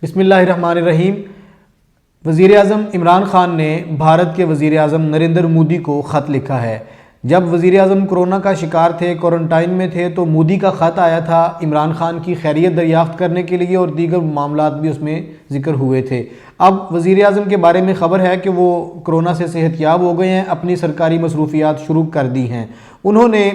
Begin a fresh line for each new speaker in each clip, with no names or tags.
بسم اللہ الرحمن الرحیم۔ وزیر اعظم عمران خان نے بھارت کے وزیر اعظم نریندر مودی کو خط لکھا ہے۔ جب وزیر اعظم کورونا کا شکار تھے، کوارنٹائن میں تھے، تو مودی کا خط آیا تھا عمران خان کی خیریت دریافت کرنے کے لیے، اور دیگر معاملات بھی اس میں ذکر ہوئے تھے۔ اب وزیر اعظم کے بارے میں خبر ہے کہ وہ کورونا سے صحت یاب ہو گئے ہیں، اپنی سرکاری مصروفیات شروع کر دی ہیں۔ انہوں نے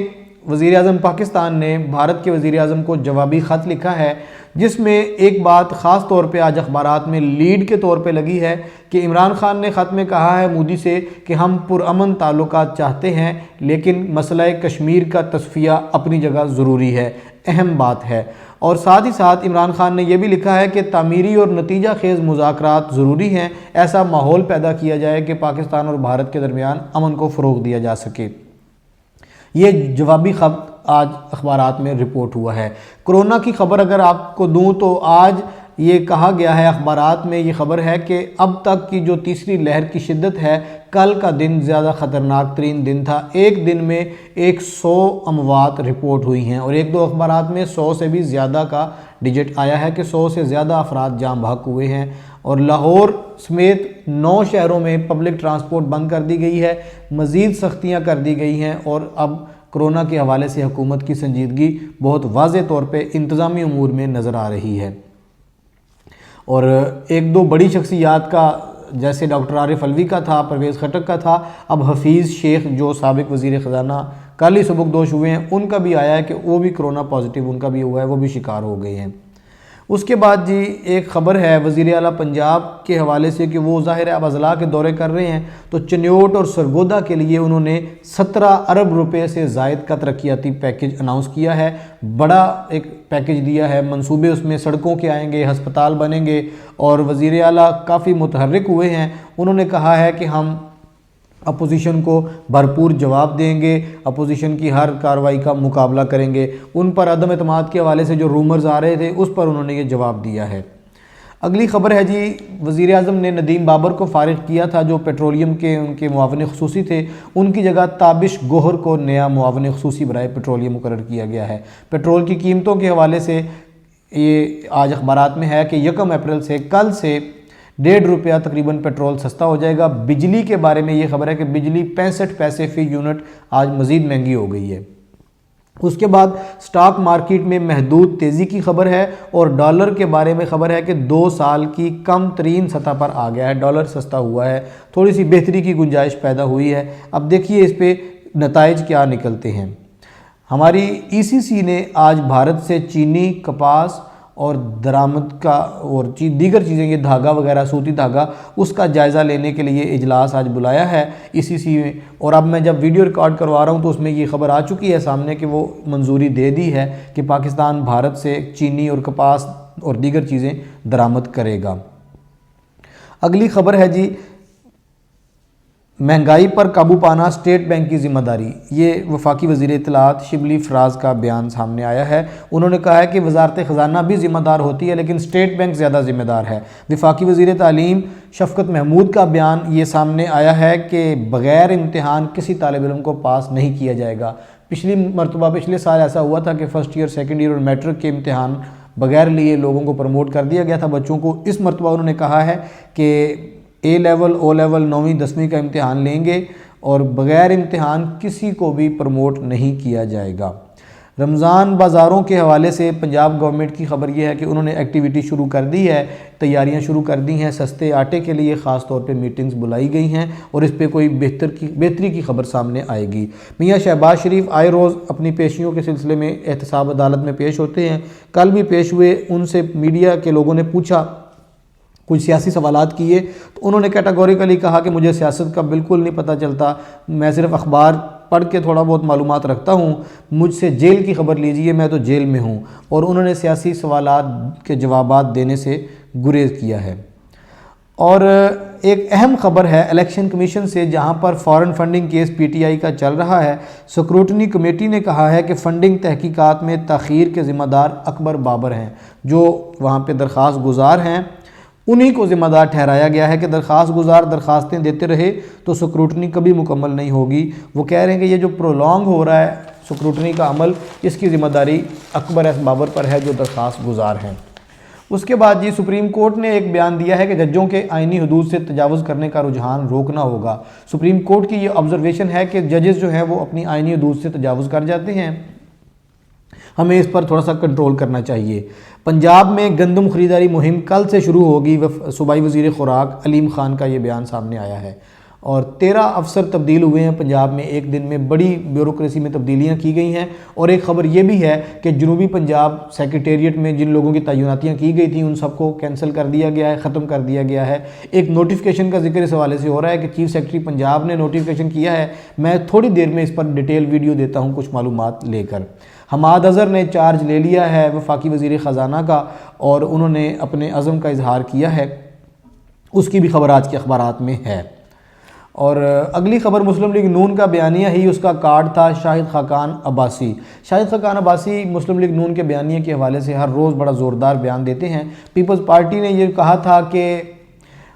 وزیر اعظم پاکستان نے بھارت کے وزیر اعظم کو جوابی خط لکھا ہے، جس میں ایک بات خاص طور پہ آج اخبارات میں لیڈ کے طور پہ لگی ہے کہ عمران خان نے خط میں کہا ہے مودی سے کہ ہم پرامن تعلقات چاہتے ہیں، لیکن مسئلہ کشمیر کا تصفیہ اپنی جگہ ضروری ہے، اہم بات ہے۔ اور ساتھ ہی ساتھ عمران خان نے یہ بھی لکھا ہے کہ تعمیری اور نتیجہ خیز مذاکرات ضروری ہیں، ایسا ماحول پیدا کیا جائے کہ پاکستان اور بھارت کے درمیان امن کو فروغ دیا جا سکے۔ یہ جوابی خط آج اخبارات میں رپورٹ ہوا ہے۔ کورونا کی خبر اگر آپ کو دوں تو آج یہ کہا گیا ہے، اخبارات میں یہ خبر ہے کہ اب تک کی جو تیسری لہر کی شدت ہے، کل کا دن زیادہ خطرناک ترین دن تھا۔ ایک دن میں 100 اموات رپورٹ ہوئی ہیں، اور ایک دو اخبارات میں 100 سے بھی زیادہ کا ڈیجٹ آیا ہے کہ 100 سے زیادہ افراد جاں بحق ہوئے ہیں۔ اور لاہور سمیت 9 شہروں میں پبلک ٹرانسپورٹ بند کر دی گئی ہے، مزید سختیاں کر دی گئی ہیں، اور اب کورونا کے حوالے سے حکومت کی سنجیدگی بہت واضح طور پہ انتظامی امور میں نظر آ رہی ہے۔ اور ایک دو بڑی شخصیات کا، جیسے ڈاکٹر عارف علوی کا تھا، پرویز خٹک کا تھا، اب حفیظ شیخ جو سابق وزیر خزانہ کل ہی سبکدوش ہوئے ہیں، ان کا بھی آیا ہے کہ وہ بھی کورونا پازیٹیو ان کا بھی ہوا ہے، وہ بھی شکار ہو گئے ہیں۔ اس کے بعد جی ایک خبر ہے وزیر اعلیٰ پنجاب کے حوالے سے کہ وہ ظاہر ہے اب اضلاع کے دورے کر رہے ہیں، تو چنیوٹ اور سرگودا کے لیے انہوں نے 17 ارب روپے سے زائد کا ترقیاتی پیکج اناؤنس کیا ہے۔ بڑا ایک پیکج دیا ہے، منصوبے اس میں سڑکوں کے آئیں گے، ہسپتال بنیں گے، اور وزیر اعلیٰ کافی متحرک ہوئے ہیں۔ انہوں نے کہا ہے کہ ہم اپوزیشن کو بھرپور جواب دیں گے، اپوزیشن کی ہر کارروائی کا مقابلہ کریں گے۔ ان پر عدم اعتماد کے حوالے سے جو رومرز آ رہے تھے، اس پر انہوں نے یہ جواب دیا ہے۔ اگلی خبر ہے جی، وزیر اعظم نے ندیم بابر کو فارغ کیا تھا، جو پیٹرولیم کے ان کے معاون خصوصی تھے۔ ان کی جگہ تابش گوہر کو نیا معاون خصوصی برائے پیٹرولیم مقرر کیا گیا ہے۔ پیٹرول کی قیمتوں کے حوالے سے یہ آج اخبارات میں ہے کہ 1 اپریل سے، کل سے 1.5 روپیہ تقریباً پیٹرول سستا ہو جائے گا۔ بجلی کے بارے میں یہ خبر ہے کہ بجلی 65 پیسے فی یونٹ آج مزید مہنگی ہو گئی ہے۔ اس کے بعد سٹاک مارکیٹ میں محدود تیزی کی خبر ہے، اور ڈالر کے بارے میں خبر ہے کہ 2 سال کی کم ترین سطح پر آ گیا ہے، ڈالر سستا ہوا ہے، تھوڑی سی بہتری کی گنجائش پیدا ہوئی ہے۔ اب دیکھیے اس پہ نتائج کیا نکلتے ہیں۔ ہماری ECC نے آج بھارت سے چینی، کپاس اور درآمد کا اور دیگر چیزیں، یہ دھاگا وغیرہ، سوتی دھاگا، اس کا جائزہ لینے کے لیے اجلاس آج بلایا ہے ECC میں۔ اور اب میں جب ویڈیو ریکارڈ کروا رہا ہوں تو اس میں یہ خبر آ چکی ہے سامنے کہ وہ منظوری دے دی ہے کہ پاکستان بھارت سے چینی اور کپاس اور دیگر چیزیں درآمد کرے گا۔ اگلی خبر ہے جی، مہنگائی پر قابو پانا اسٹیٹ بینک کی ذمہ داری۔ یہ وفاقی وزیر اطلاعات شبلی فراز کا بیان سامنے آیا ہے۔ انہوں نے کہا ہے کہ وزارت خزانہ بھی ذمہ دار ہوتی ہے، لیکن اسٹیٹ بینک زیادہ ذمہ دار ہے۔ وفاقی وزیر تعلیم شفقت محمود کا بیان یہ سامنے آیا ہے کہ بغیر امتحان کسی طالب علم کو پاس نہیں کیا جائے گا۔ پچھلے سال ایسا ہوا تھا کہ فرسٹ ایئر، سیکنڈ ایئر اور میٹرک کے امتحان بغیر لیے لوگوں کو پروموٹ کر دیا گیا تھا، بچوں کو۔ اس مرتبہ انہوں نے کہا ہے کہ A لیول، O لیول، 9ویں 10ویں کا امتحان لیں گے، اور بغیر امتحان کسی کو بھی پروموٹ نہیں کیا جائے گا۔ رمضان بازاروں کے حوالے سے پنجاب گورنمنٹ کی خبر یہ ہے کہ انہوں نے ایکٹیویٹی شروع کر دی ہے، تیاریاں شروع کر دی ہیں۔ سستے آٹے کے لیے خاص طور پہ میٹنگز بلائی گئی ہیں، اور اس پہ کوئی بہتری کی خبر سامنے آئے گی۔ میاں شہباز شریف آئے روز اپنی پیشیوں کے سلسلے میں احتساب عدالت میں پیش ہوتے ہیں، کل بھی پیش ہوئے۔ ان سے میڈیا کے لوگوں نے پوچھا، کچھ سیاسی سوالات کیے، تو انہوں نے کیٹاگوریکلی کہا کہ مجھے سیاست کا بالکل نہیں پتہ چلتا، میں صرف اخبار پڑھ کے تھوڑا بہت معلومات رکھتا ہوں، مجھ سے جیل کی خبر لیجئے، میں تو جیل میں ہوں۔ اور انہوں نے سیاسی سوالات کے جوابات دینے سے گریز کیا ہے۔ اور ایک اہم خبر ہے الیکشن کمیشن سے، جہاں پر فارن فنڈنگ کیس PTI کا چل رہا ہے۔ سکروٹنی کمیٹی نے کہا ہے کہ فنڈنگ تحقیقات میں تاخیر کے ذمہ دار اکبر بابر ہیں، جو وہاں پہ درخواست گزار ہیں، انہی کو ذمہ دار ٹھہرایا گیا ہے کہ درخواست گزار درخواستیں دیتے رہے تو سکروٹنی کبھی مکمل نہیں ہوگی۔ وہ کہہ رہے ہیں کہ یہ جو پرولونگ ہو رہا ہے سکروٹنی کا عمل، اس کی ذمہ داری اکبر ایس بابر پر ہے، جو درخواست گزار ہیں۔ اس کے بعد جی سپریم کورٹ نے ایک بیان دیا ہے کہ ججوں کے آئینی حدود سے تجاوز کرنے کا رجحان روکنا ہوگا۔ سپریم کورٹ کی یہ آبزرویشن ہے کہ ججز جو ہیں وہ اپنی آئینی حدود سے تجاوز کر جاتے ہیں، ہمیں اس پر تھوڑا سا کنٹرول کرنا چاہیے۔ پنجاب میں گندم خریداری مہم کل سے شروع ہوگی، صوبائی وزیر خوراک علیم خان کا یہ بیان سامنے آیا ہے۔ اور 13 افسر تبدیل ہوئے ہیں پنجاب میں، ایک دن میں بڑی بیوروکریسی میں تبدیلیاں کی گئی ہیں۔ اور ایک خبر یہ بھی ہے کہ جنوبی پنجاب سیکریٹریٹ میں جن لوگوں کی تعیناتیاں کی گئی تھیں ان سب کو کینسل کر دیا گیا ہے، ختم کر دیا گیا ہے۔ ایک نوٹیفیکیشن کا ذکر اس حوالے سے ہو رہا ہے کہ چیف سیکرٹری پنجاب نے نوٹیفیکیشن کیا ہے، میں تھوڑی دیر میں اس پر ڈیٹیل ویڈیو دیتا ہوں کچھ معلومات لے کر۔ حماد اظہر نے چارج لے لیا ہے وفاقی وزیر خزانہ کا، اور انہوں نے اپنے عزم کا اظہار کیا ہے، اس کی بھی خبر آج کے اخبارات میں ہے۔ اور اگلی خبر مسلم لیگ نون کا بیانیہ ہی اس کا کارڈ تھا، شاہد خاقان عباسی۔ شاہد خاقان عباسی مسلم لیگ نون کے بیانیے کے حوالے سے ہر روز بڑا زوردار بیان دیتے ہیں۔ پیپلز پارٹی نے یہ کہا تھا کہ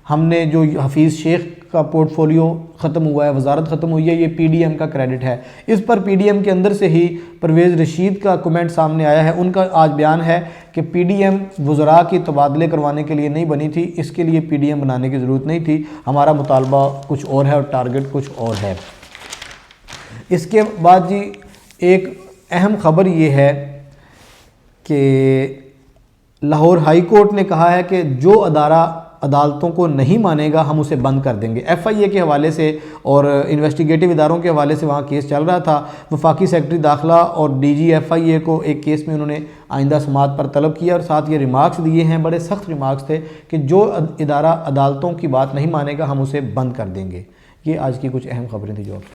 ہم نے جو حفیظ شیخ کا پورٹ فولیو ختم ہوا ہے، وزارت ختم ہوئی ہے، یہ پی ڈی ایم کا کریڈٹ ہے۔ اس پر پی ڈی ایم کے اندر سے ہی پرویز رشید کا کومنٹ سامنے آیا ہے، ان کا آج بیان ہے کہ پی ڈی ایم وزراء کی تبادلے کروانے کے لیے نہیں بنی تھی، اس کے لیے پی ڈی ایم بنانے کی ضرورت نہیں تھی، ہمارا مطالبہ کچھ اور ہے اور ٹارگٹ کچھ اور ہے۔ اس کے بعد جی ایک اہم خبر یہ ہے کہ لاہور ہائی کورٹ نے کہا ہے کہ جو ادارہ عدالتوں کو نہیں مانے گا ہم اسے بند کر دیں گے۔ ایف آئی اے کے حوالے سے اور انویسٹیگیٹو اداروں کے حوالے سے وہاں کیس چل رہا تھا۔ وفاقی سیکرٹری داخلہ اور ڈی جی ایف آئی اے کو ایک کیس میں انہوں نے آئندہ سماعت پر طلب کیا، اور ساتھ یہ ریمارکس دیے ہیں، بڑے سخت ریمارکس تھے کہ جو ادارہ عدالتوں کی بات نہیں مانے گا ہم اسے بند کر دیں گے۔ یہ آج کی کچھ اہم خبریں تھیں جو